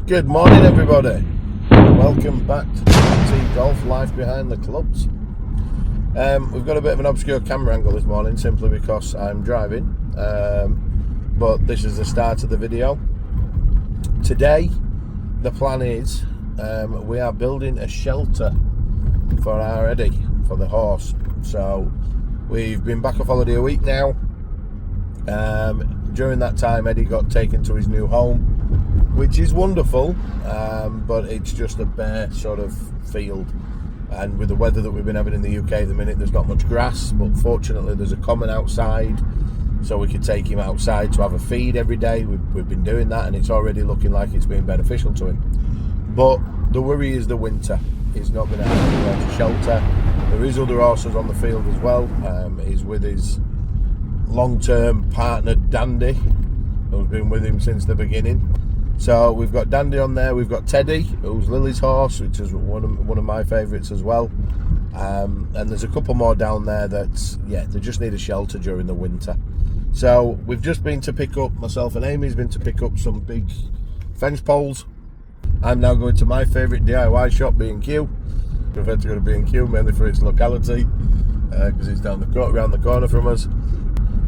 Good morning, everybody. Welcome back to TT Golf Life Behind the Clubs. We've got a bit of an obscure camera angle this morning simply because I'm driving, but this is the start of the video. Today, the plan is we are building a shelter for our Eddie, for the horse. So we've been back off holiday a week now. During that time, Eddie got taken to his new home, which is wonderful, but it's just a bare sort of field. And with the weather that we've been having in the UK at the minute, there's not much grass, but fortunately there's a common outside, so we could take him outside to have a feed every day. We've been doing that, and it's already looking like it's been beneficial to him. But the worry is the winter. He's not going to have anywhere to shelter. There is other horses on the field as well. He's with his long-term partner Dandy, who's been with him since the beginning. So we've got Dandy on there, we've got Teddy, who's Lily's horse, which is one of my favourites as well. And there's a couple more down there that, they just need a shelter during the winter. So we've just been to pick up, myself and Amy's been to pick up some big fence poles. I'm now going to my favourite DIY shop, B&Q. Prefer to go to B&Q mainly for its locality, because it's around the corner from us.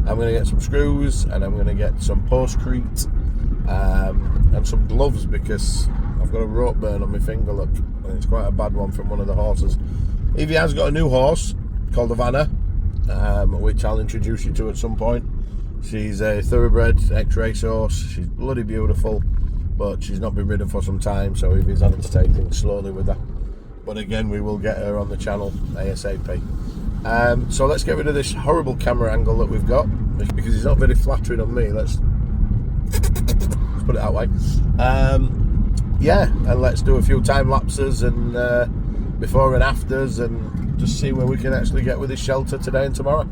I'm going to get some screws, and I'm going to get some postcrete, and some gloves, because I've got a rope burn on my finger, look, and it's quite a bad one from one of the horses. Evie has got a new horse called Havana, which I'll introduce you to at some point. She's a thoroughbred ex-race horse. She's bloody beautiful, but she's not been ridden for some time, so Evie's having to take things slowly with her. But again, we will get her on the channel ASAP. So let's get rid of this horrible camera angle that we've got, because it's not very flattering on me. Let's put it that way. And let's do a few time lapses and before and afters, and just see where we can actually get with this shelter today and tomorrow.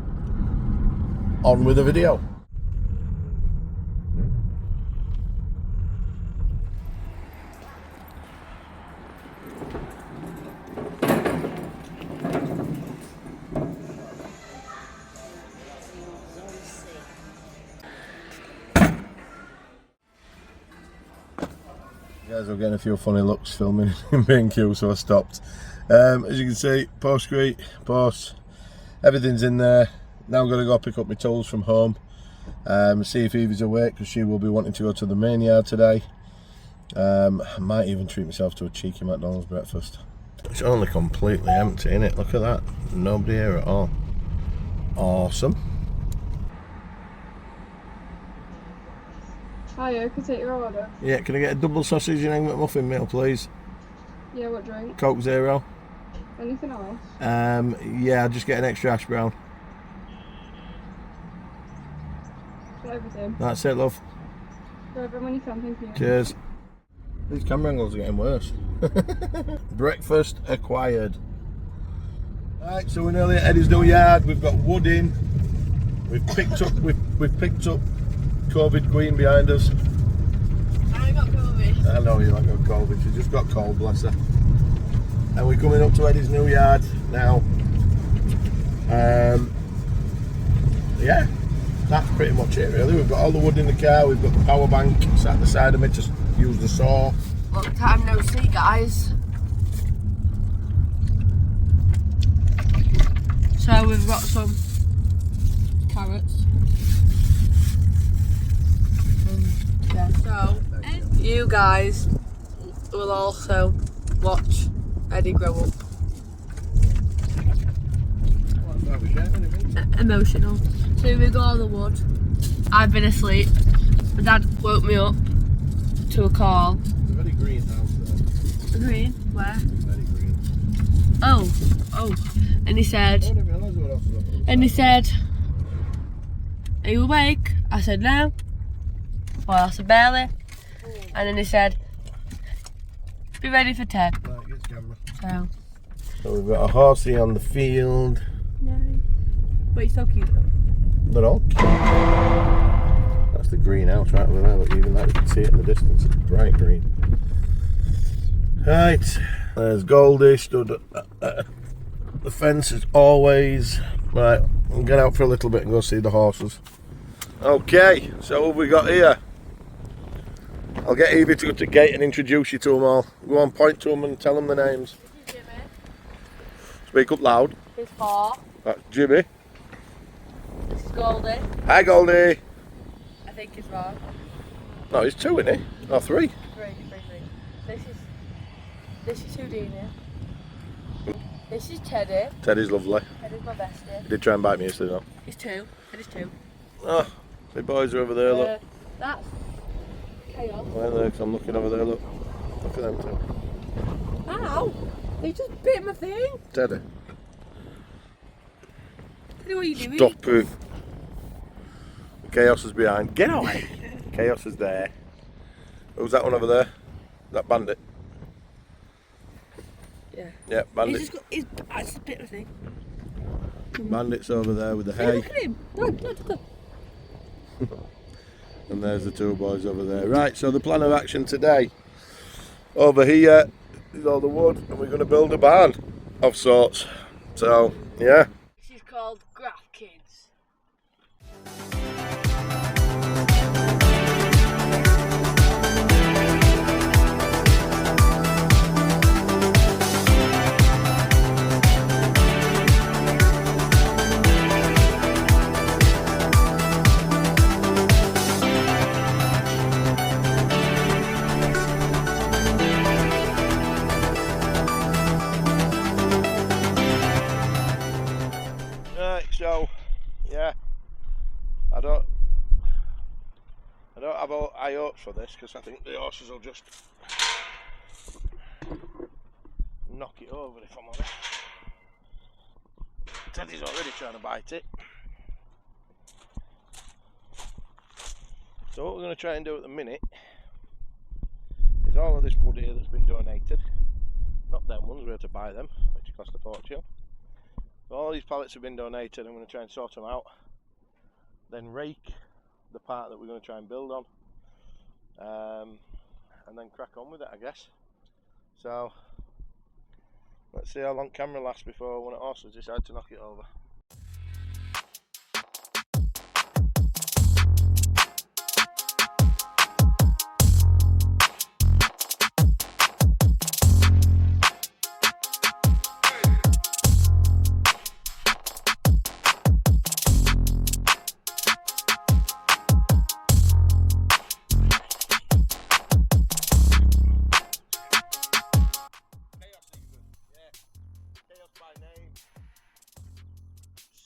On with the video. Guys, we're getting a few funny looks filming in B&Q, so I stopped. As you can see, postcrete, posts, everything's in there. Now I'm going to go pick up my tools from home, see if Evie's awake, because she will be wanting to go to the main yard today. I might even treat myself to a cheeky McDonald's breakfast. It's only completely empty, innit? Look at that, nobody here at all. Awesome. Hiya, can I take your order? Yeah, can I get a double sausage and egg McMuffin meal, please? Yeah, what drink? Coke Zero. Anything else? Yeah, I'll just get an extra hash brown. Got everything. That's it, love. Got everything when you can, thank you. Cheers. These camera angles are getting worse. Breakfast acquired. Right, so we're nearly at Eddie's new yard. We've got wood in. We've picked up COVID Queen behind us. I got COVID. I know you haven't got COVID, she just got cold, bless her. And we're coming up to Eddie's new yard now. Yeah, that's pretty much it really. We've got all the wood in the car, we've got the power bank sat at the side of me to use the saw. Long time no see, guys. So we've got some carrots. Yeah. So you guys will also watch Eddie grow up. Emotional. So we got all the wood. I've been asleep. My dad woke me up to a call. It's a very green house though. Green? Where? Very green. Oh. And he said, are you awake? I said no. Well, I said barely. And then he said, be ready for 10. Right, get the camera. So we've got a horsey on the field. Yay. But he's so cute though. They're all cute. That's the greenhouse right over there. Look, even that, you can see it in the distance. It's bright green. Right, there's Goldie stood at the fence as always. Right, we'll get out for a little bit and go see the horses. Okay, so what have we got here? I'll get Evie to go to the gate and introduce you to them all. Go on, point to them and tell them the names. This is Jimmy. Speak up loud. He's 4. That's Jimmy. This is Goldie. Hi, Goldie. I think he's wrong. No, he's 2, isn't he? Or 3. 3. This is Houdini. This is Teddy. Teddy's lovely. Teddy's my bestie. He did try and bite me yesterday, though. He's 2. Teddy's 2. Oh, the boys are over there, look. That's Chaos. Right there, 'cause I'm looking over there, look. Look at them two. Ow! They just bit my thing. Teddy. Teddy, what are you doing? Stop it. Chaos is behind. Get away. Chaos is there. Who's that one over there? That bandit? Yeah. Yeah, bandit. He's just bit my thing. Bandit's over there with the Hey, hay. look at him. Look. And there's the 2 boys over there. Right, so the plan of action today. Over here is all the wood, and we're going to build a barn of sorts. So, yeah. This is called Graph Kids. Right, so, yeah. I don't have high hopes for this because I think the horses will just knock it over, if I'm honest. Teddy's already trying to bite it. So what we're going to try and do at the minute is all of this wood here that's been donated, not them ones, we had to buy them, which cost a fortune. So all these pallets have been donated. I'm going to try and sort them out, then rake the part that we're going to try and build on, and then crack on with it, I guess. So let's see how long camera lasts before one of the horses decide to knock it over.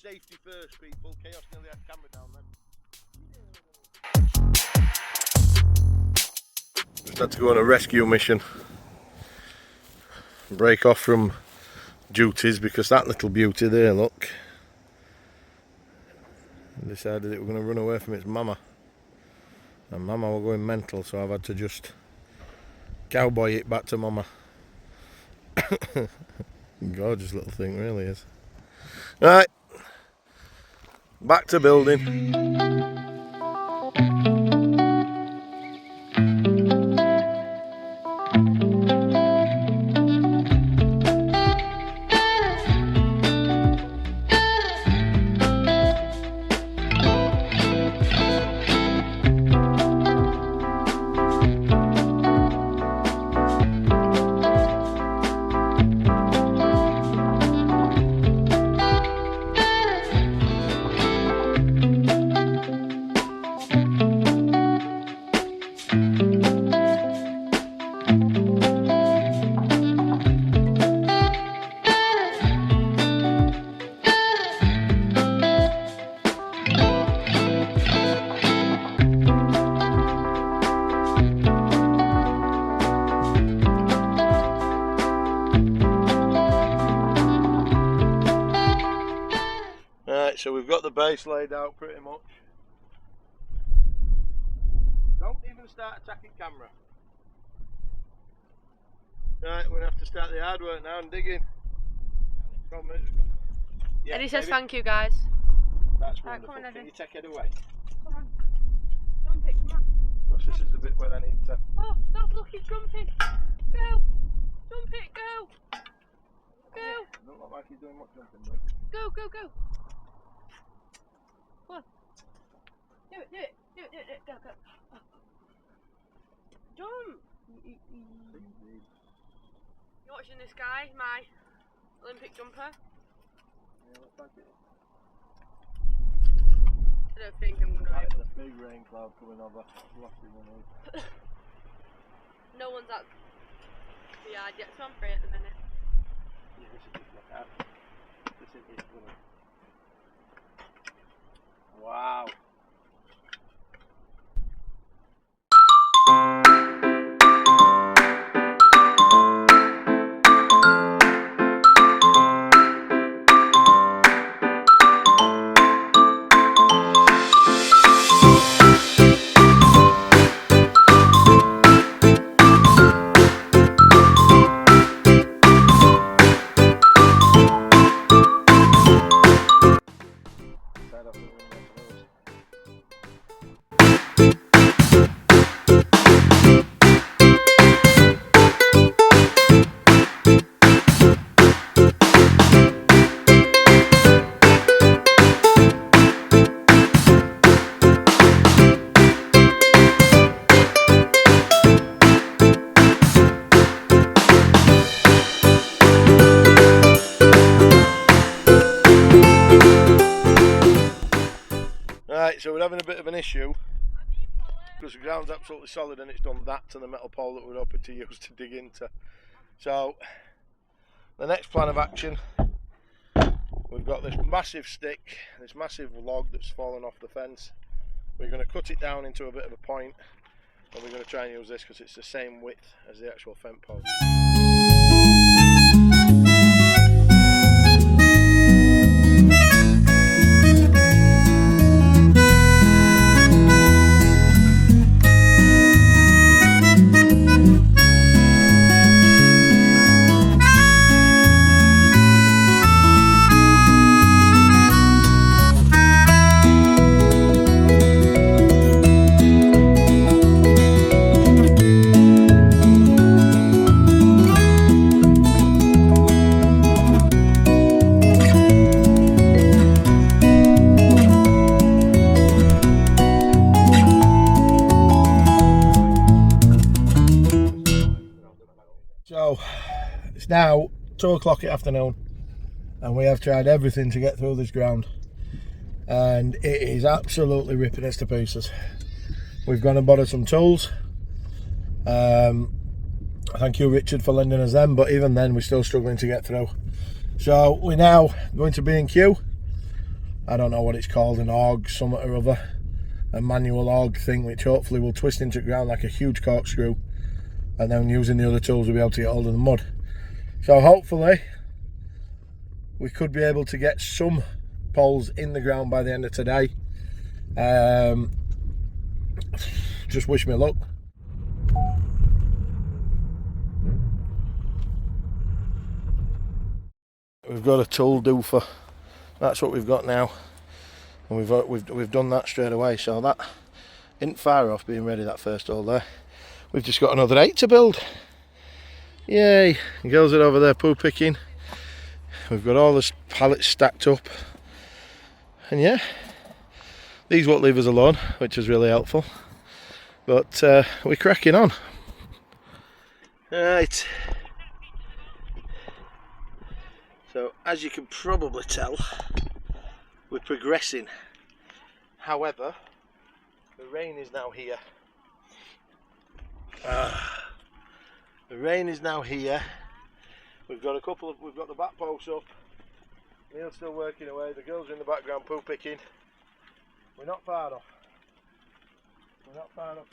Safety first, people. Chaos nearly had camera down then. Just had to go on a rescue mission. Break off from duties because that little beauty there, look, decided it was going to run away from its mama. And mama were going mental, so I've had to just cowboy it back to mama. Gorgeous little thing, really is. Right. Back to building. So we've got the base laid out pretty much. Don't even start attacking camera. Right, we're going to have to start the hard work now and digging. Yeah, Eddie says maybe. thank you, guys. That's Right, wonderful. come on, Can Eddie. you take it away? Come on. Trumpet, come on. Gosh, this is the bit where I need to... Oh, stop looking, Trumpet. Go. Trumpet, go. Go. Don't look like he's doing much jumping, though. Go, go, go. Come on. Do it, go, go. Watching this guy, my Olympic jumper. Yeah, look back at it. I don't think I'm going to That's be able. a big rain cloud coming over. Blasting on us. No one's at the yard yet, so I'm free at the minute. Yeah, this is just look out. This is it. Wow. Right, so we're having a bit of an issue because the ground's absolutely solid and it's done that to the metal pole that we're hoping to use to dig into. So the next plan of action, we've got this massive stick, this massive log that's fallen off the fence. We're going to cut it down into a bit of a point and we're going to try and use this because it's the same width as the actual fence pole. So it's now 2 o'clock in the afternoon and we have tried everything to get through this ground and it is absolutely ripping us to pieces. We've gone and bought some tools. Thank you Richard for lending us them, but even then we're still struggling to get through. So we're now going to B&Q. I don't know what it's called, an auger, something or other, a manual auger thing which hopefully will twist into the ground like a huge corkscrew, and then using the other tools we'll be able to get hold of the mud. So hopefully we could be able to get some poles in the ground by the end of today. Just wish me luck. We've got a tool doofer. That's what we've got now, and we've done that straight away. So that isn't far off being ready. That first hole there. We've just got another 8 to build. Yay! The girls are over there poo picking. We've got all the pallets stacked up, and yeah, these won't leave us alone, which is really helpful. But we're cracking on. Right. So as you can probably tell, we're progressing. However, the rain is now here. The rain is now here. We've got the back posts up. Neil's still working away. The girls are in the background poo picking. We're not far off. We're not far off.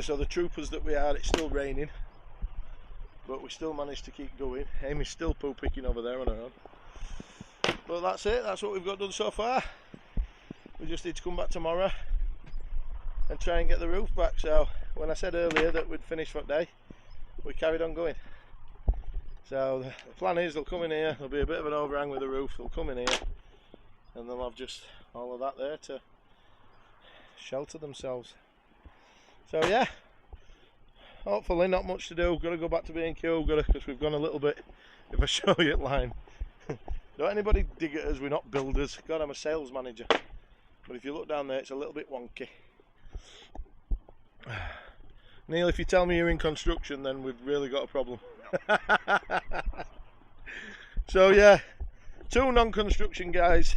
so the troopers that we are, it's still raining, but we still managed to keep going. Amy's still poo picking over there on her own. But that's it, that's what we've got done so far. We just need to come back tomorrow and try and get the roof back. So when I said earlier that we'd finish for the day, we carried on going. So the plan is they'll come in here, there'll be a bit of an overhang with the roof, they'll come in here and they'll have just all of that there to shelter themselves. So yeah, hopefully not much to do. Got to go back to B&Q, because we've gone a little bit, if I show you at line. Don't anybody dig at us, we're not builders. God, I'm a sales manager. But if you look down there, it's a little bit wonky. Neil, if you tell me you're in construction, then we've really got a problem. So yeah, 2 non-construction guys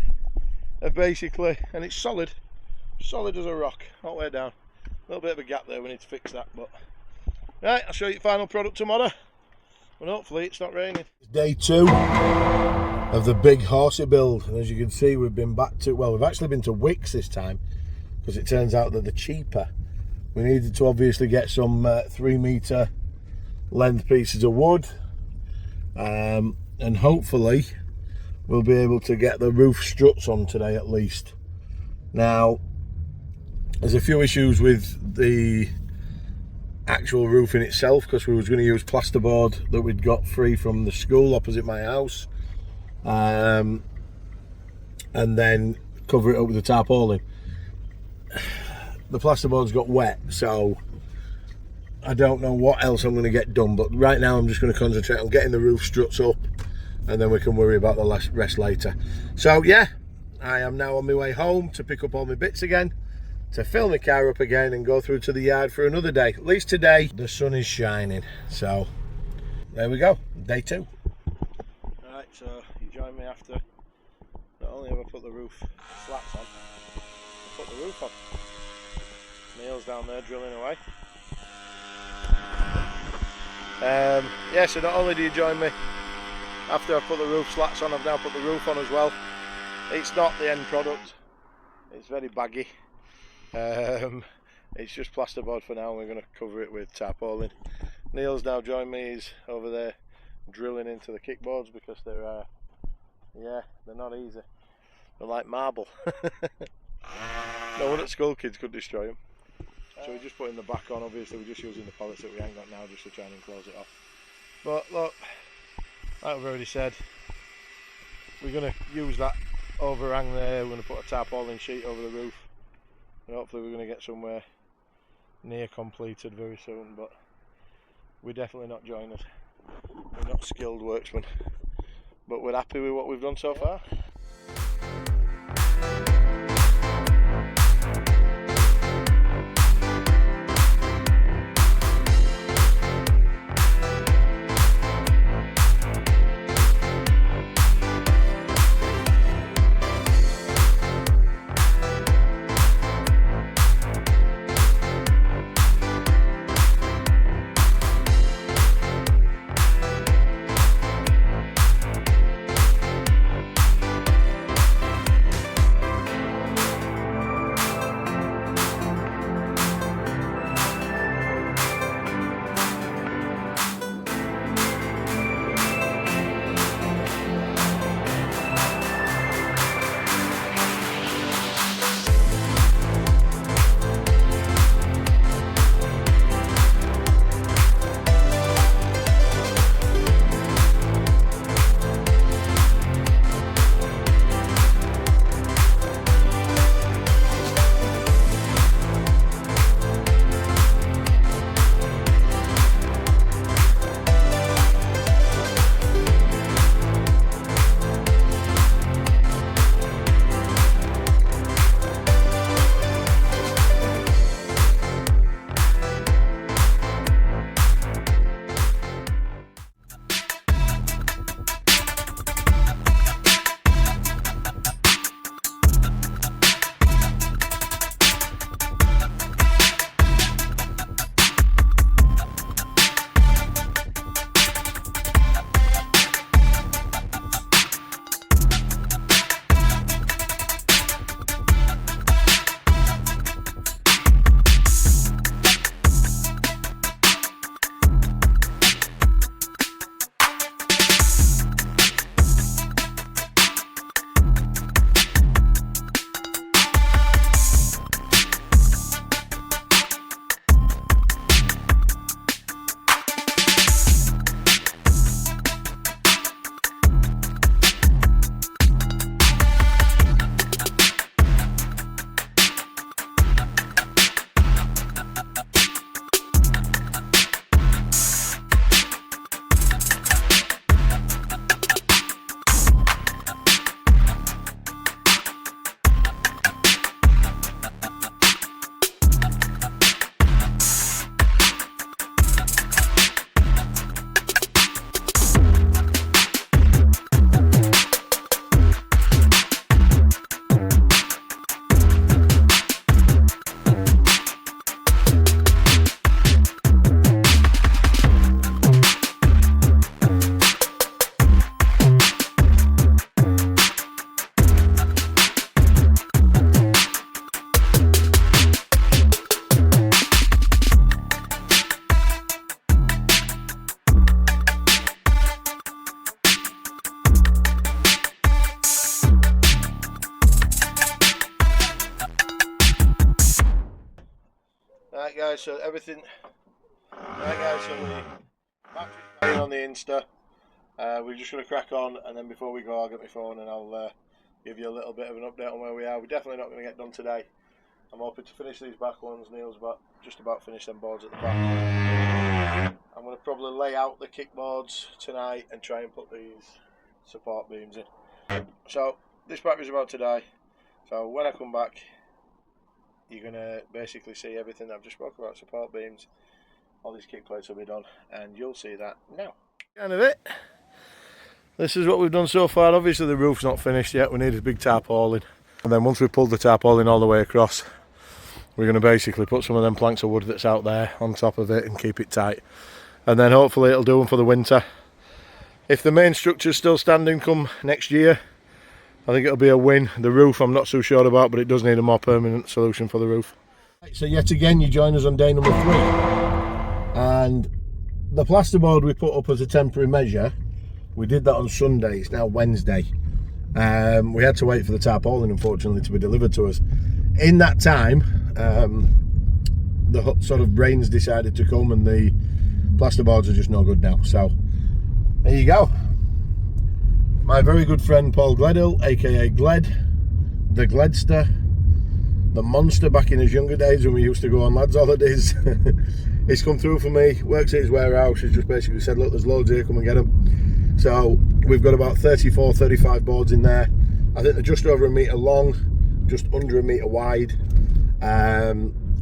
have basically, and it's solid as a rock, all the way down. A little bit of a gap there, we need to fix that, but right, I'll show you the final product tomorrow, and hopefully it's not raining. Day 2 of the big horsey build, and as you can see, we've been back to, well, we've actually been to Wickes this time, because it turns out that they're cheaper. We needed to obviously get some 3 metre length pieces of wood, and hopefully we'll be able to get the roof struts on today at least. Now, there's a few issues with the actual roof in itself, because we was going to use plasterboard that we'd got free from the school opposite my house, and then cover it up with the tarpaulin. The plasterboard's got wet, so I don't know what else I'm going to get done, but right now I'm just going to concentrate on getting the roof struts up, and then we can worry about the rest later. So yeah, I am now on my way home to pick up all my bits again, to fill my car up again and go through to the yard for another day. At least today the sun is shining, so there we go, day 2. Right, so you join me after. Not only have I put the roof slats on, I put the roof on. Neil's down there drilling away. Yeah, so not only do you join me after I put the roof slats on, I've now put the roof on as well. It's not the end product, it's very baggy. It's just plasterboard for now, and we're going to cover it with tarpaulin. Neil's now joined me, he's over there drilling into the kickboards, because they're yeah, they're not easy. They're like marble. No one at school kids could destroy them. So we're just putting the back on. Obviously we're just using the pallets that we ain't got now, just to try and close it off. But look, like I've already said, we're going to use that overhang there. We're going to put a tarpaulin sheet over the roof, and hopefully we're going to get somewhere near completed very soon. But we're definitely not joiners, we're not skilled worksmen, but we're happy with what we've done so far. guys, so everything. Right guys, so we battery's on the Insta. We're just going to crack on, and then before we go I'll get my phone and I'll give you a little bit of an update on where we are. We're definitely not going to get done today. I'm hoping to finish these back ones. Neil's just about finished them boards at the back. I'm going to probably lay out the kickboards tonight and try and put these support beams in. So this battery's about to die, so when I come back you're going to basically see everything that I've just spoke about. Support beams, all these kick plates will be done, and you'll see that now. Kind of it. This is what we've done so far. Obviously the roof's not finished yet, we need a big tarpaulin, and then once we've pulled the tarpaulin all the way across, we're going to basically put some of them planks of wood that's out there on top of it and keep it tight, and then hopefully it'll do them for the winter. If the main structure's still standing come next year, I think it'll be a win. The roof I'm not so sure about, but it does need a more permanent solution for the roof. So yet again you join us on day number 3, and the plasterboard we put up as a temporary measure, we did that on Sunday. It's now Wednesday. We had to wait for the tarpaulin unfortunately to be delivered to us. In that time the sort of rains decided to come and the plasterboards are just no good now, so there you go. My very good friend Paul Gledhill, aka Gled, the Gledster, the monster back in his younger days when we used to go on lads holidays, he's come through for me, works at his warehouse. He's just basically said, look, there's loads here, come and get them. So we've got about 34, 35 boards in there. I think they're just over 1 metre long, just under 1 metre wide.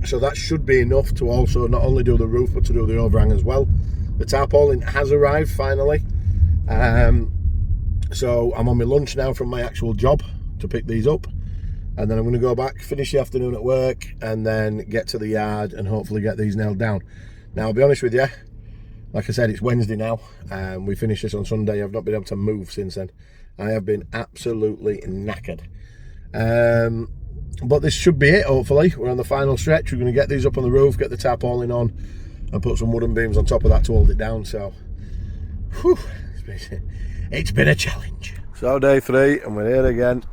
So that should be enough to also not only do the roof but to do the overhang as well. The tarpaulin has arrived finally. So I'm on my lunch now from my actual job to pick these up, and then I'm going to go back, finish the afternoon at work, and then get to the yard and hopefully get these nailed down. Now I'll be honest with you, like I said, it's Wednesday now, we finished this on Sunday. I've not been able to move since then. I have been absolutely knackered, but this should be it. Hopefully we're on the final stretch. We're going to get these up on the roof, get the tarpaulin on, and put some wooden beams on top of that to hold it down. So whew, it's been a challenge. So day 3 and we're here again.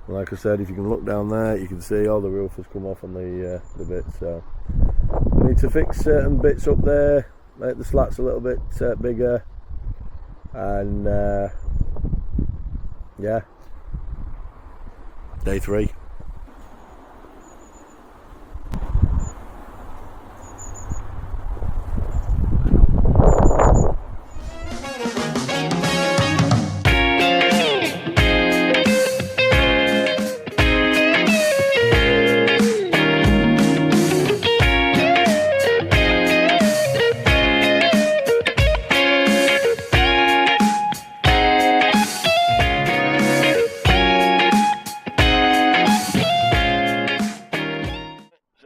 Like I said, if you can look down there, you can see all the roof has come off on the bits. So we need to fix certain bits up there, make the slats a little bit bigger, and yeah, day 3.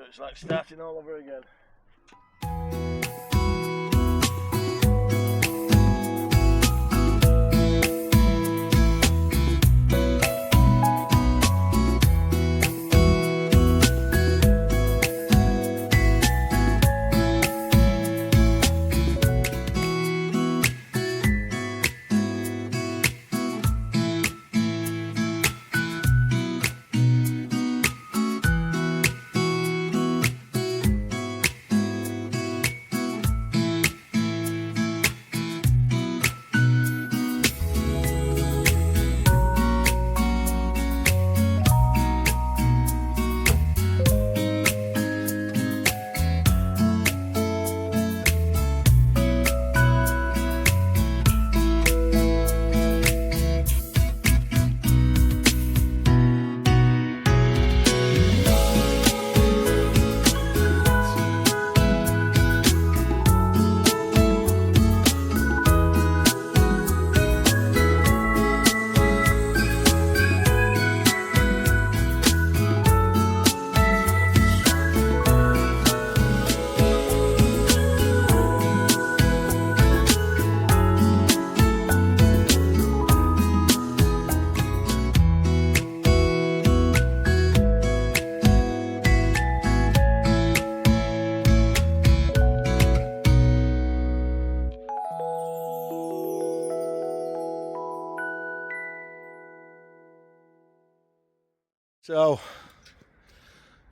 It's like starting all over again. So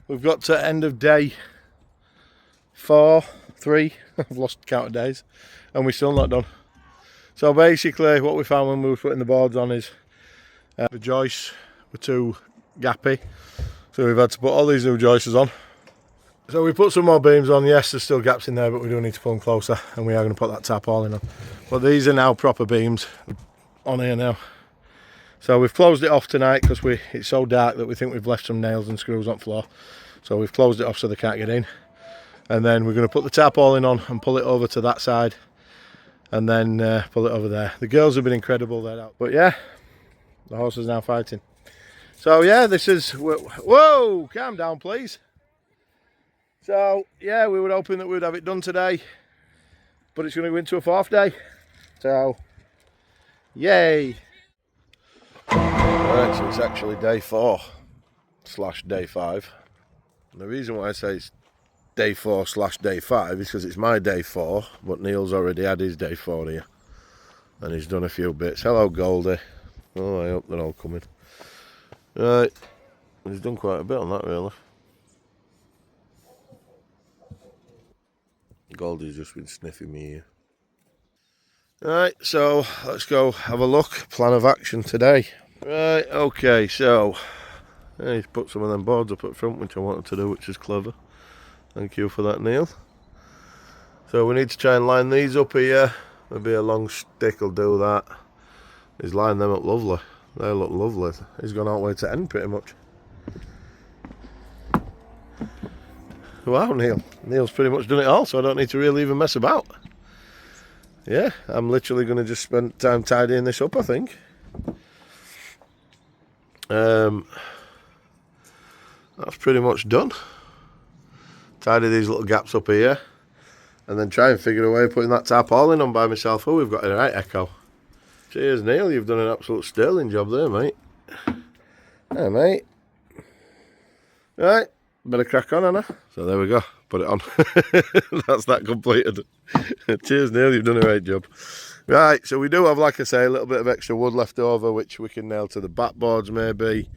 we've got to end of day 4, 3, I've lost count of days, and we're still not done. So basically what we found when we were putting the boards on is the joists were too gappy, so we've had to put all these new joists on. So we put some more beams on. Yes, there's still gaps in there, but we do need to pull them closer, and we are going to put that tarpaulin on. But these are now proper beams on here now. So we've closed it off tonight because it's so dark that we think we've left some nails and screws on the floor. So we've closed it off so they can't get in. And then we're going to put the tarpaulin on and pull it over to that side, and then pull it over there. The girls have been incredible there out. But yeah, the horse is now fighting. So yeah, this is, whoa, calm down please. So yeah, we were hoping that we'd have it done today, but it's going to go into a 4th day. So yay. Right, so it's actually day 4/day 5. And the reason why I say it's day 4/day 5 is because it's my day 4, but Neil's already had his day 4 here, and he's done a few bits. Hello Goldie. Oh, I hope they're all coming. Right, he's done quite a bit on that really. Goldie's just been sniffing me here. Right, so let's go have a look. Plan of action today. Right, okay, so he's put some of them boards up at front, which I wanted to do, which is clever. Thank you for that, Neil. So we need to try and line these up here. Maybe a long stick will do that. He's lined them up lovely. They look lovely. He's gone all the way to end pretty much. Wow, Neil. Neil's pretty much done it all, so I don't need to really even mess about. Yeah, I'm literally going to just spend time tidying this up, I think. That's pretty much done. Tidy these little gaps up here, and then try and figure a way of putting that tarpaulin on by myself. Oh, we've got a right echo. Cheers, Neil. You've done an absolute sterling job there, mate. Hey, mate. Right. Better crack on, Anna. So there we go. Put it on. That's that completed. Cheers, Neil. You've done a great job. Right, so we do have, like I say, a little bit of extra wood left over, which we can nail to the backboards maybe.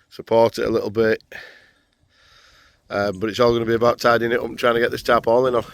Support it a little bit. But it's all going to be about tidying it up and trying to get this tarpaulin on.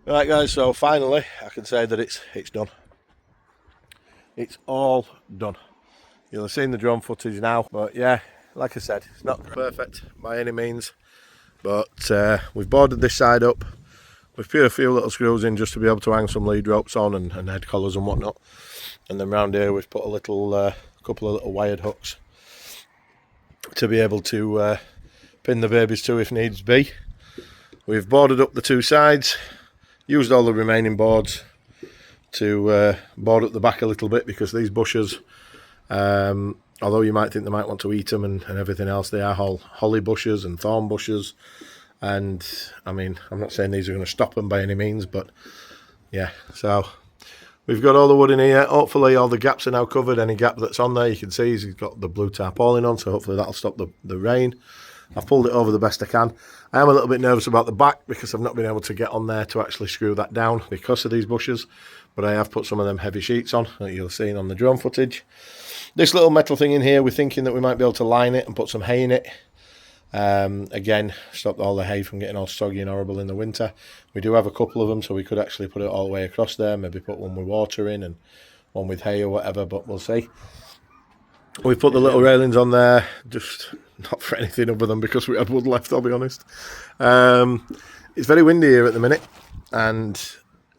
Right guys, so finally I can say that it's done. It's all done. You'll have seen the drone footage now, but yeah, like I said, it's not perfect by any means, but we've boarded this side up. We've put a few little screws in just to be able to hang some lead ropes on and head collars and whatnot, and then round here we've put a little couple of little wired hooks to be able to pin the babies to if needs be. We've boarded up the two sides, used all the remaining boards to board up the back a little bit, because these bushes, although you might think they might want to eat them and everything else, they are holly bushes and thorn bushes, and I mean, I'm not saying these are going to stop them by any means, but yeah, so We've got all the wood in here. Hopefully all the gaps are now covered. Any gap that's on there, you can see he's got the blue tarpaulin on, so hopefully that'll stop the rain. I've pulled it over the best I can. I am a little bit nervous about the back because I've not been able to get on there to actually screw that down because of these bushes, but I have put some of them heavy sheets on that you'll see on the drone footage. This little metal thing in here, we're thinking that we might be able to line it and put some hay in it. Again, stop all the hay from getting all soggy and horrible in the winter. We do have a couple of them, so we could actually put it all the way across there, maybe put one with water in and one with hay or whatever, but we'll see. We've put the little railings on there, just not for anything other than because we had wood left, I'll be honest. It's very windy here at the minute, and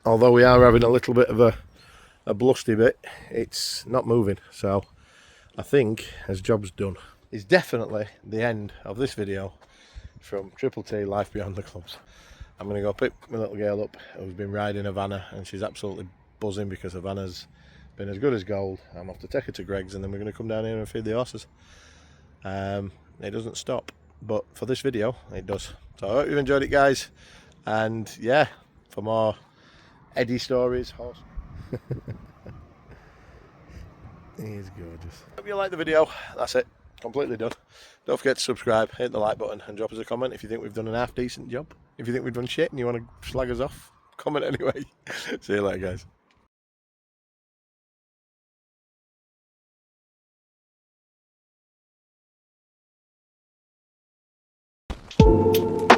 although we are having a little bit of a blusty bit, it's not moving, so I think as job's done. Is definitely the end of this video from Triple T Life Beyond the Clubs. I'm going to go pick my little girl up who's been riding Havana, and she's absolutely buzzing because Havana's been as good as gold. I'm off to take her to Greg's, and then we're going to come down here and feed the horses. It doesn't stop, but for this video it does. So I hope you've enjoyed it, guys, and yeah, for more Eddie stories, horse. He's gorgeous. Hope you like the video. That's it. Completely done. Don't forget to subscribe, hit the like button, and drop us a comment if you think we've done an half decent job. If you think we've done shit and you want to slag us off, comment anyway. See you later, guys.